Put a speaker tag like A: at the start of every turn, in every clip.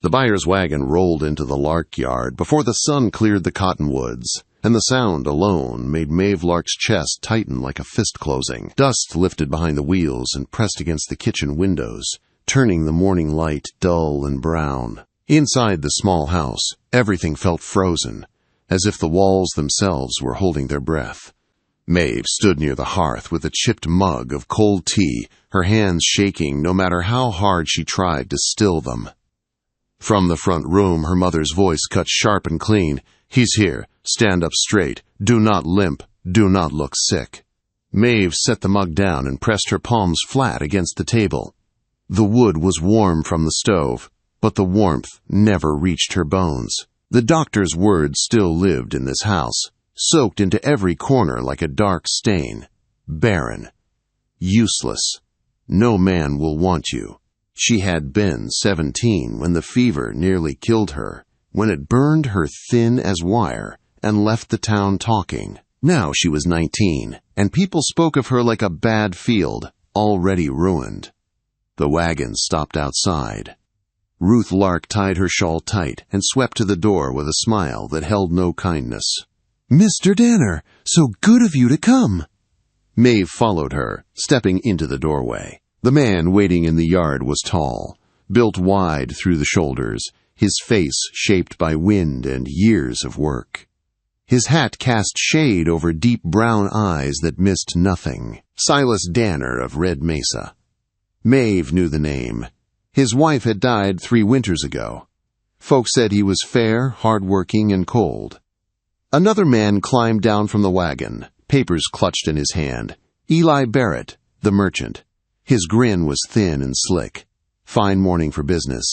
A: The buyer's wagon rolled into the lark yard before the sun cleared the cottonwoods, and the sound alone made Maeve Lark's chest tighten like a fist closing. Dust lifted behind the wheels and pressed against the kitchen windows, turning the morning light dull and brown. Inside the small house, everything felt frozen, as if the walls themselves were holding their breath. Maeve stood near the hearth with a chipped mug of cold tea, her hands shaking no matter how hard she tried to still them. From the front room, her mother's voice cut sharp and clean. "He's here. Stand up straight. Do not limp. Do not look sick." Maeve set the mug down and pressed her palms flat against the table. The wood was warm from the stove, but the warmth never reached her bones. The doctor's words still lived in this house, soaked into every corner like a dark stain. Barren. Useless. No man will want you. She had been 17 when the fever nearly killed her, when it burned her thin as wire and left the town talking. Now she was 19, and people spoke of her like a bad field, already ruined. The wagon stopped outside. Ruth Lark tied her shawl tight and swept to the door with a smile that held no kindness. "Mr. Danner, so good of you to come." Maeve followed her, stepping into the doorway. The man waiting in the yard was tall, built wide through the shoulders, his face shaped by wind and years of work. His hat cast shade over deep brown eyes that missed nothing. Silas Danner of Red Mesa. Maeve knew the name. His wife had died 3 winters ago. Folks said he was fair, hard-working, and cold. Another man climbed down from the wagon, papers clutched in his hand. Eli Barrett, the merchant. His grin was thin and slick. Fine morning for business.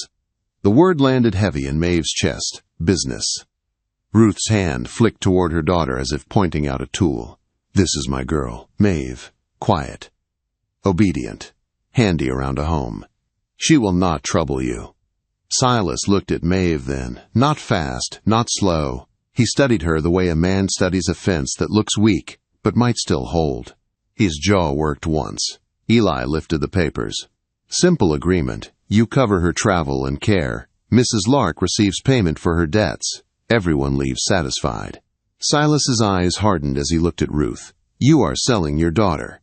A: The word landed heavy in Maeve's chest. Business. Ruth's hand flicked toward her daughter as if pointing out a tool. "This is my girl, Maeve. Quiet. Obedient. Handy around a home. She will not trouble you." Silas looked at Maeve then, not fast, not slow. He studied her the way a man studies a fence that looks weak, but might still hold. His jaw worked once. Eli lifted the papers. "Simple agreement. You cover her travel and care. Mrs. Lark receives payment for her debts. Everyone leaves satisfied." Silas's eyes hardened as he looked at Ruth. "You are selling your daughter."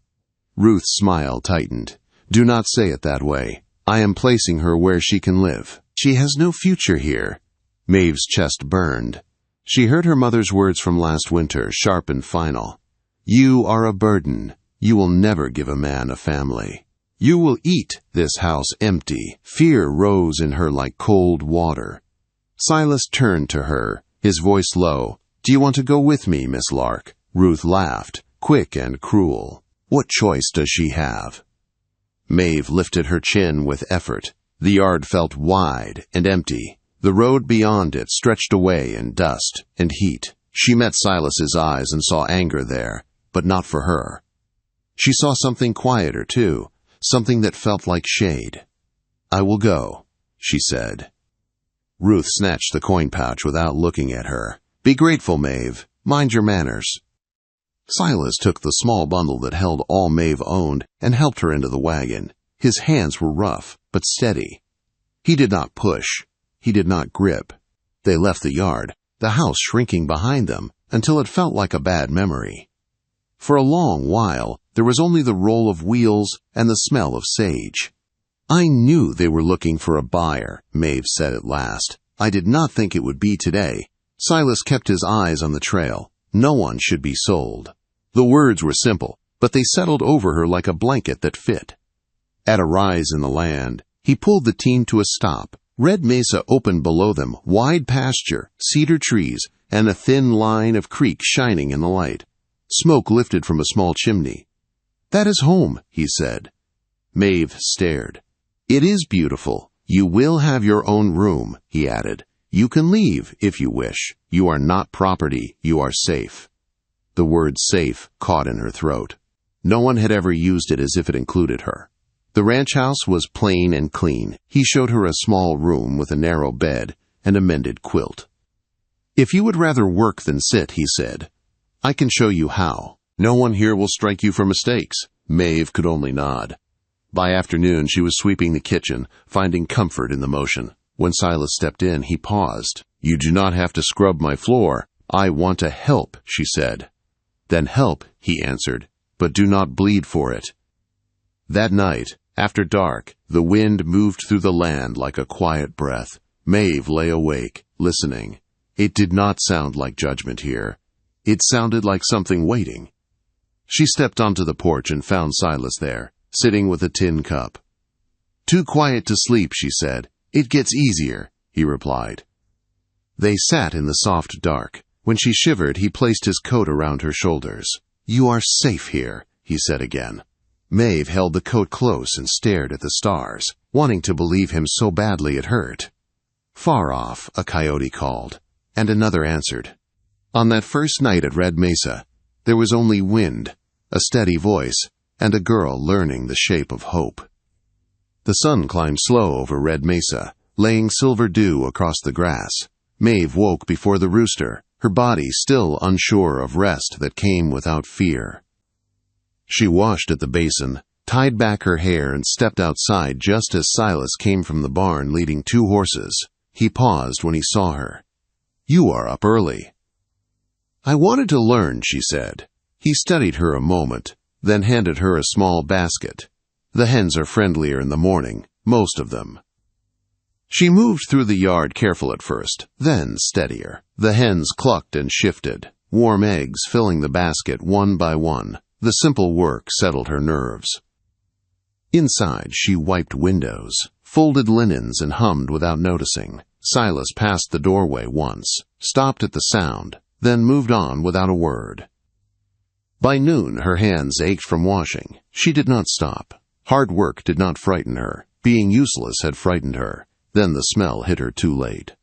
A: Ruth's smile tightened. "Do not say it that way. I am placing her where she can live. She has no future here." Maeve's chest burned. She heard her mother's words from last winter, sharp and final. "You are a burden. You will never give a man a family. You will eat this house empty." Fear rose in her like cold water. Silas turned to her, his voice low. "Do you want to go with me, Miss Lark?" Ruth laughed, quick and cruel. "What choice does she have?" Maeve lifted her chin with effort. The yard felt wide and empty. The road beyond it stretched away in dust and heat. She met Silas's eyes and saw anger there, but not for her. She saw something quieter, too, something that felt like shade. "I will go," she said. Ruth snatched the coin pouch without looking at her. "Be grateful, Maeve. Mind your manners." Silas took the small bundle that held all Maeve owned and helped her into the wagon. His hands were rough, but steady. He did not push. He did not grip. They left the yard, the house shrinking behind them, until it felt like a bad memory. For a long while, there was only the roll of wheels and the smell of sage. "I knew they were looking for a buyer," Maeve said at last. "I did not think it would be today." Silas kept his eyes on the trail. No one should be sold. The words were simple, but they settled over her like a blanket that fit. At a rise in the land, he pulled the team to a stop. Red Mesa opened below them, wide pasture, cedar trees, and a thin line of creek shining in the light. Smoke lifted from a small chimney. "That is home," he said. Maeve stared. "It is beautiful. You will have your own room," he added. "You can leave if you wish. You are not property. You are safe." The word safe caught in her throat. No one had ever used it as if it included her. The ranch house was plain and clean. He showed her a small room with a narrow bed and a mended quilt. "If you would rather work than sit," he said, "I can show you how. No one here will strike you for mistakes." Maeve could only nod. By afternoon, she was sweeping the kitchen, finding comfort in the motion. When Silas stepped in, he paused. "You do not have to scrub my floor. I want to help," she said. "Then help," he answered, "but do not bleed for it." That night, after dark, the wind moved through the land like a quiet breath. Maeve lay awake, listening. It did not sound like judgment here. It sounded like something waiting. She stepped onto the porch and found Silas there, sitting with a tin cup. "Too quiet to sleep," she said. "It gets easier," he replied. They sat in the soft dark. When she shivered, he placed his coat around her shoulders. "You are safe here," he said again. Maeve held the coat close and stared at the stars, wanting to believe him so badly it hurt. Far off, a coyote called, and another answered. On that first night at Red Mesa, there was only wind, a steady voice, and a girl learning the shape of hope. The sun climbed slow over Red Mesa, laying silver dew across the grass. Maeve woke before the rooster, her body still unsure of rest that came without fear. She washed at the basin, tied back her hair, and stepped outside just as Silas came from the barn leading 2 horses. He paused when he saw her. "You are up early." "I wanted to learn," she said. He studied her a moment, then handed her a small basket. "The hens are friendlier in the morning, most of them." She moved through the yard careful at first, then steadier. The hens clucked and shifted, warm eggs filling the basket one by one. The simple work settled her nerves. Inside, she wiped windows, folded linens, and hummed without noticing. Silas passed the doorway once, stopped at the sound, then moved on without a word. By noon, her hands ached from washing. She did not stop. Hard work did not frighten her. Being useless had frightened her. Then the smell hit her too late.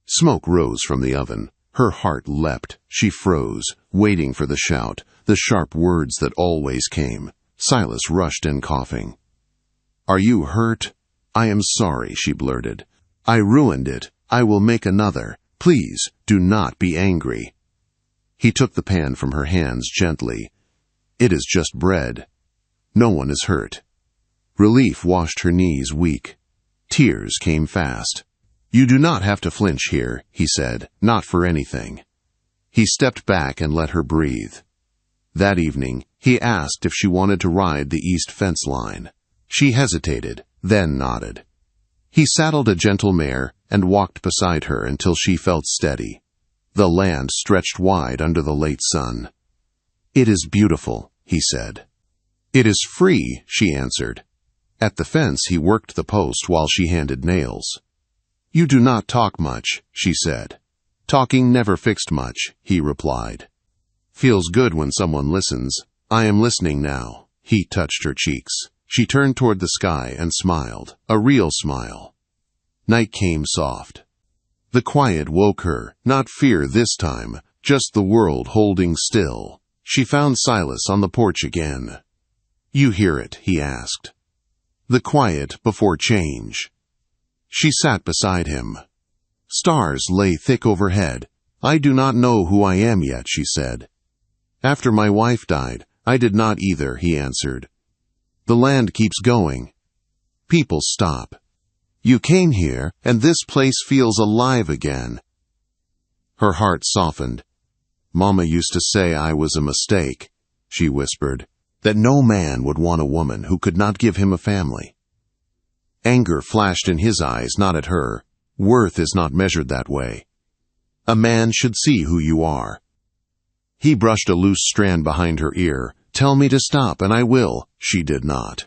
A: Smoke rose from the oven. Her heart leapt. She froze, waiting for the shout, the sharp words that always came. Silas rushed in coughing. "Are you hurt?" "I am sorry," she blurted. "I ruined it. I will make another. Please, do not be angry." He took the pan from her hands gently. "It is just bread. No one is hurt." Relief washed her knees weak. Tears came fast. "You do not have to flinch here," he said, "not for anything." He stepped back and let her breathe. That evening, he asked if she wanted to ride the east fence line. She hesitated, then nodded. He saddled a gentle mare and walked beside her until she felt steady. The land stretched wide under the late sun. "It is beautiful," he said. "It is free," she answered. At the fence, he worked the post while she handed nails. "You do not talk much," she said. "Talking never fixed much," he replied. "Feels good when someone listens. I am listening now." He touched her cheeks. She turned toward the sky and smiled, a real smile. Night came soft. The quiet woke her, not fear this time, just the world holding still. She found Silas on the porch again. "You hear it?" he asked. The quiet before change. She sat beside him. Stars lay thick overhead. "I do not know who I am yet," she said. "After my wife died, I did not either," he answered. "The land keeps going. People stop. You came here, and this place feels alive again." Her heart softened. "Mama used to say I was a mistake," she whispered, "that no man would want a woman who could not give him a family." Anger flashed in his eyes, not at her. Worth is not measured that way. A man should see who you are. He brushed a loose strand behind her ear. "Tell me to stop, and I will." She did not.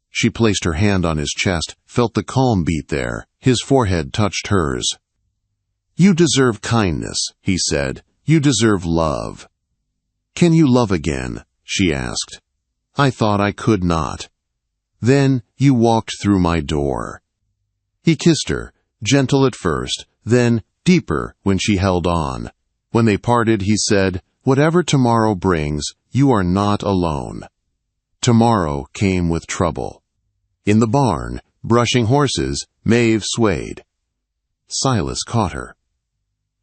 A: She placed her hand on his chest, felt the calm beat there. His forehead touched hers. "You deserve kindness," he said. "You deserve love." "Can you love again?" she asked. "I thought I could not." "Then you walked through my door." He kissed her, gentle at first, then deeper when she held on. When they parted, he said, "Whatever tomorrow brings, you are not alone." Tomorrow came with trouble. In the barn, brushing horses, Maeve swayed. Silas caught her.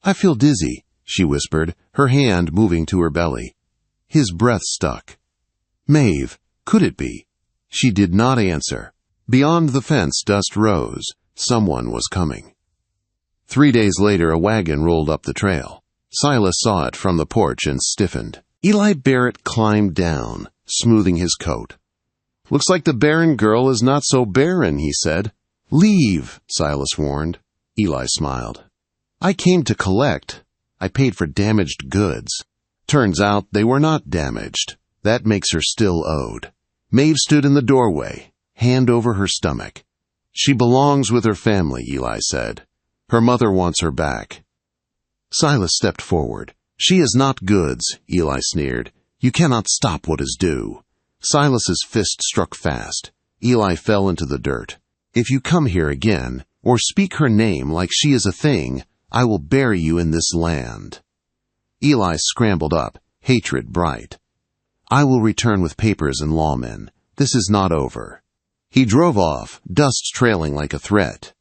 A: "I feel dizzy," she whispered, her hand moving to her belly. His breath stuck. "Maeve, could it be?" She did not answer. Beyond the fence, dust rose. Someone was coming. 3 days later, a wagon rolled up the trail. Silas saw it from the porch and stiffened. Eli Barrett climbed down, smoothing his coat. "Looks like the Barren girl is not so barren," he said. "Leave," Silas warned. Eli smiled. "I came to collect. I paid for damaged goods." Turns out they were not damaged. That makes her still owed. Maeve stood in the doorway, hand over her stomach. "She belongs with her family," Eli said. "Her mother wants her back." Silas stepped forward. "She is not goods," Eli sneered. "You cannot stop what is due." Silas's fist struck fast. Eli fell into the dirt. "If you come here again, or speak her name like she is a thing, I will bury you in this land." Eli scrambled up, hatred bright. "I will return with papers and lawmen. This is not over." He drove off, dust trailing like a threat.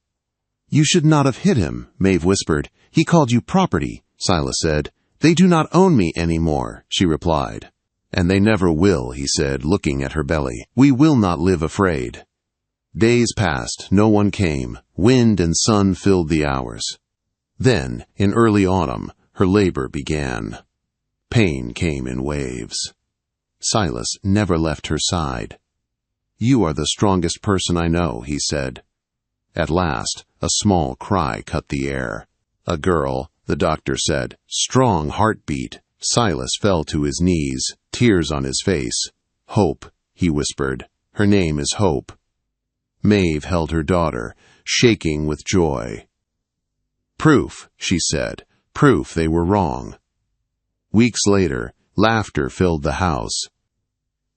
A: "You should not have hit him," Maeve whispered. "He called you property," Silas said. "They do not own me anymore," she replied. "And they never will," he said, looking at her belly. "We will not live afraid." Days passed, no one came. Wind and sun filled the hours. Then, in early autumn, her labor began. Pain came in waves. Silas never left her side. "You are the strongest person I know," he said. At last, a small cry cut the air. "A girl," the doctor said. "Strong heartbeat." Silas fell to his knees, tears on his face. "Hope," he whispered. "Her name is Hope." Maeve held her daughter, shaking with joy. "Proof," she said. "Proof they were wrong." Weeks later, laughter filled the house.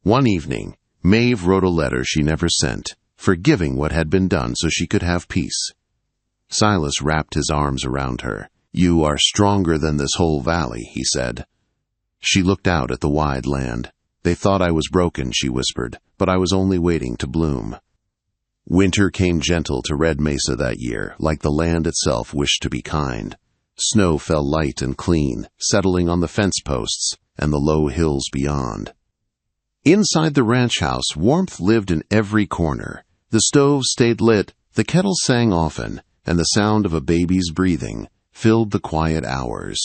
A: One evening, Maeve wrote a letter she never sent, forgiving what had been done so she could have peace. Silas wrapped his arms around her. "You are stronger than this whole valley," he said. She looked out at the wide land. "They thought I was broken," she whispered, "but I was only waiting to bloom." Winter came gentle to Red Mesa that year, like the land itself wished to be kind. Snow fell light and clean, settling on the fence posts and the low hills beyond. Inside the ranch house, warmth lived in every corner. The stove stayed lit, the kettle sang often, and the sound of a baby's breathing filled the quiet hours.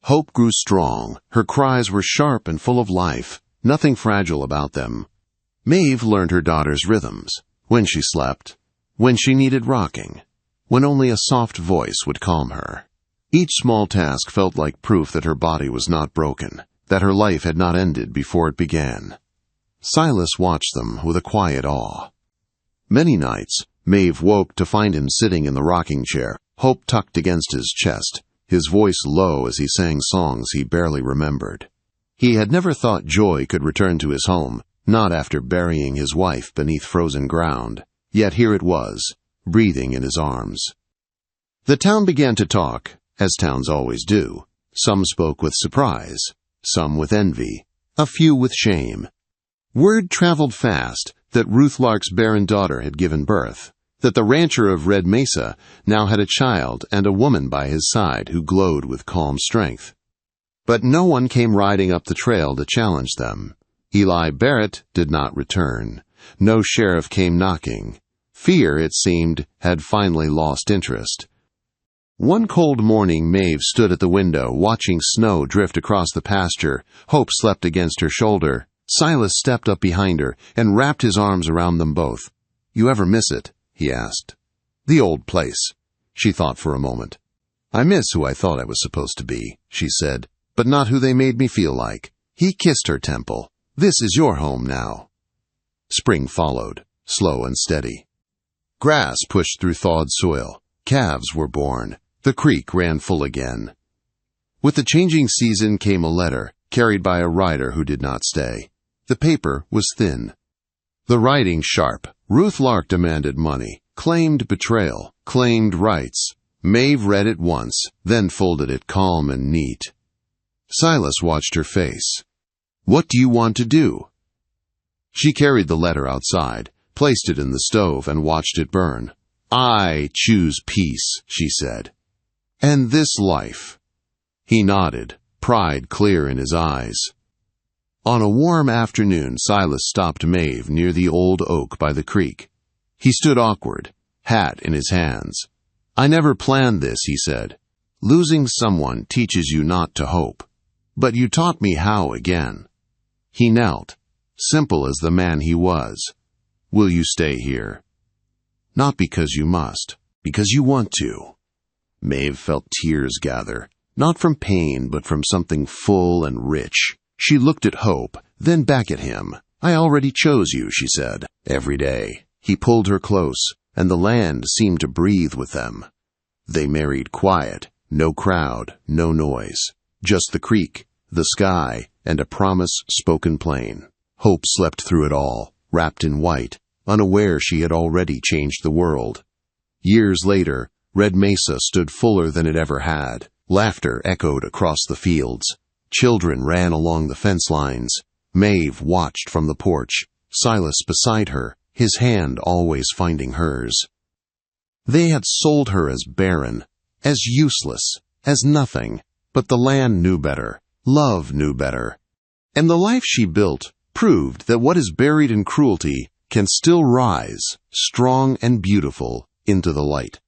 A: Hope grew strong. Her cries were sharp and full of life, nothing fragile about them. Maeve learned her daughter's rhythms, when she slept, when she needed rocking, when only a soft voice would calm her. Each small task felt like proof that her body was not broken, that her life had not ended before it began. Silas watched them with a quiet awe. Many nights, Maeve woke to find him sitting in the rocking chair, Hope tucked against his chest, his voice low as he sang songs he barely remembered. He had never thought joy could return to his home, not after burying his wife beneath frozen ground. Yet here it was, breathing in his arms. The town began to talk, as towns always do. Some spoke with surprise, some with envy, a few with shame. Word traveled fast that Ruth Lark's barren daughter had given birth, that the rancher of Red Mesa now had a child and a woman by his side who glowed with calm strength. But no one came riding up the trail to challenge them. Eli Barrett did not return. No sheriff came knocking. Fear, it seemed, had finally lost interest. One cold morning, Maeve stood at the window, watching snow drift across the pasture. Hope slept against her shoulder. Silas stepped up behind her and wrapped his arms around them both. "You ever miss it?" he asked. "The old place." She thought for a moment. "I miss who I thought I was supposed to be," she said, "but not who they made me feel like." He kissed her temple. "This is your home now." Spring followed, slow and steady. Grass pushed through thawed soil. Calves were born. The creek ran full again. With the changing season came a letter, carried by a rider who did not stay. The paper was thin. The writing sharp. Ruth Lark demanded money, claimed betrayal, claimed rights. Maeve read it once, then folded it calm and neat. Silas watched her face. "What do you want to do?" She carried the letter outside, placed it in the stove, and watched it burn. "I choose peace," she said. "And this life." He nodded, pride clear in his eyes. On a warm afternoon, Silas stopped Maeve near the old oak by the creek. He stood awkward. hat in his hands. "I never planned this," he said. "Losing someone teaches you not to hope. But you taught me how again." He knelt, simple as the man he was. "Will you stay here?" "Not because you must, because you want to." Maeve felt tears gather, not from pain but from something full and rich. She looked at Hope, then back at him. "I already chose you," she said. Every day. He pulled her close, and the land seemed to breathe with them. They married quiet, no crowd, no noise. Just the creek, the sky, and a promise spoken plain. Hope slept through it all, wrapped in white, unaware she had already changed the world. Years later, Red Mesa stood fuller than it ever had. Laughter echoed across the fields. Children ran along the fence lines. Maeve watched from the porch, Silas beside her, his hand always finding hers. They had sold her as barren, as useless, as nothing, but the land knew better, love knew better. And the life she built proved that what is buried in cruelty can still rise, strong and beautiful, into the light.